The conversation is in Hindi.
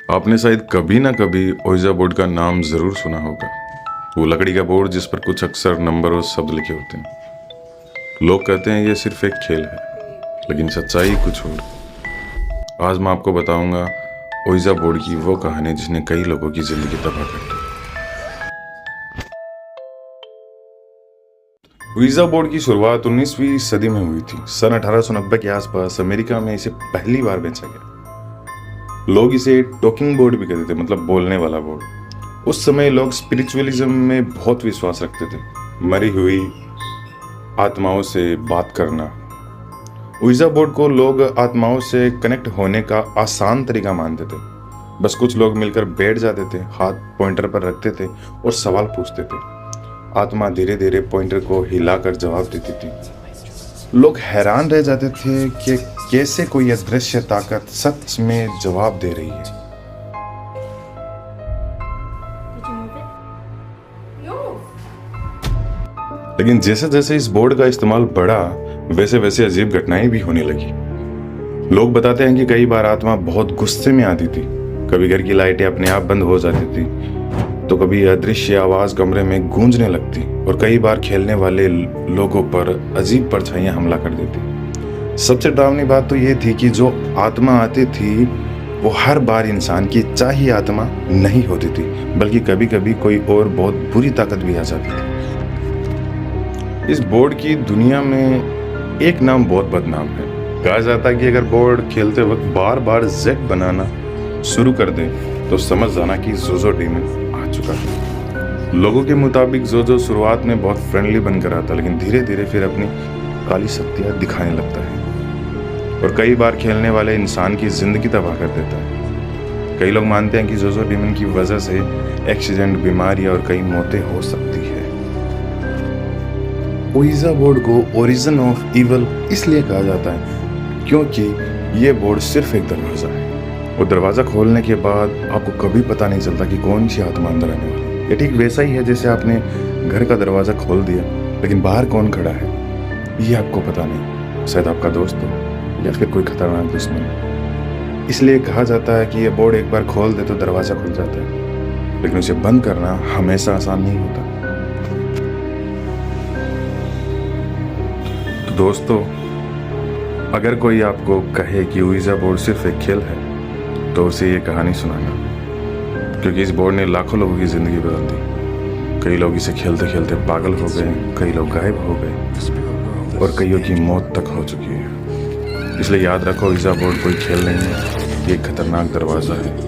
आपने शायद कभी ना कभी ओइजा बोर्ड का नाम ज़रूर सुना होगा। वो लकड़ी का बोर्ड जिस पर कुछ अक्षर, नंबर और शब्द लिखे होते हैं। लोग कहते हैं ये सिर्फ एक खेल है, लेकिन सच्चाई कुछ और। आज मैं आपको बताऊंगा ओइजा बोर्ड की वो कहानी जिसने कई लोगों की ज़िंदगी तबाह कर दी। ओइजा बोर्ड की शुरुआत 19वीं सदी में हुई थी। सन 1890 के आसपास अमेरिका में इसे पहली बार बेचा गया। लोग इसे टॉकिंग बोर्ड भी कहते थे, मतलब बोलने वाला बोर्ड। उस समय लोग स्पिरिचुअलिज्म में बहुत विश्वास रखते थे, मरी हुई आत्माओं से बात करना। ओइजा बोर्ड को लोग आत्माओं से कनेक्ट होने का आसान तरीका मानते थे। बस कुछ लोग मिलकर बैठ जाते थे, हाथ पॉइंटर पर रखते थे और सवाल पूछते थे। आत्मा धीरे धीरे पॉइंटर को हिलाकर जवाब देती थी। लोग हैरान रह जाते थे कि कैसे कोई अदृश्य ताकत सच में जवाब दे रही है। लेकिन जैसे जैसे इस बोर्ड का इस्तेमाल बढ़ा, वैसे वैसे अजीब घटनाएं भी होने लगी। लोग बताते हैं कि कई बार आत्मा बहुत गुस्से में आती थी, कभी घर की लाइटें अपने आप बंद हो जाती थी, तो कभी अदृश्य आवाज कमरे में गूंजने लगती और कई बार खेलने वाले लोगों पर अजीब परछाइयां हमला कर देती। सबसे डरावनी बात तो ये थी कि जो आत्मा आती थी वो हर बार इंसान की चाहिए आत्मा नहीं होती थी, बल्कि कभी कभी कोई और बहुत बुरी ताकत भी आ जाती थी। इस बोर्ड की दुनिया में एक नाम बहुत बदनाम है। कहा जाता है कि अगर बोर्ड खेलते वक्त बार बार जेड बनाना शुरू कर दे तो समझ जाना कि जोजो डीमन आ चुका है। लोगों के मुताबिक जोजो शुरुआत में बहुत फ्रेंडली बनकर आता, लेकिन धीरे धीरे फिर अपनी काली शक्तियां दिखाने लगता है और कई बार खेलने वाले इंसान की जिंदगी तबाह कर देता है। कई लोग मानते हैं कि जोजो डीमन की वजह से एक्सीडेंट, बीमारी और कई मौतें हो सकती है। ओइजा बोर्ड को ओरिजिन ऑफ इवल इसलिए कहा जाता है क्योंकि ये बोर्ड सिर्फ एक दरवाजा है और दरवाजा खोलने के बाद आपको कभी पता नहीं चलता कि कौन सी आत्मा अंदर आने वाली है। ये ठीक वैसा ही है जैसे आपने घर का दरवाजा खोल दिया, लेकिन बाहर कौन खड़ा है ये आपको पता नहीं। शायद आपका दोस्त हो या फिर कोई खतरनाक दुश्मन। इसलिए कहा जाता है कि ये बोर्ड एक बार खोल दे तो दरवाजा खुल जाता है, लेकिन उसे बंद करना हमेशा आसान नहीं होता। तो दोस्तों, अगर कोई आपको कहे कि ओइजा बोर्ड सिर्फ एक खेल है तो उसे ये कहानी सुनाना, क्योंकि इस बोर्ड ने लाखों लोगों की जिंदगी बदल दी। कई लोग इसे खेलते खेलते पागल हो गए, कई लोग गायब हो गए और कईयों की मौत तक हो चुकी है। इसलिए याद रखो, ओइजा बोर्ड कोई खेल नहीं है, ये एक खतरनाक दरवाजा है।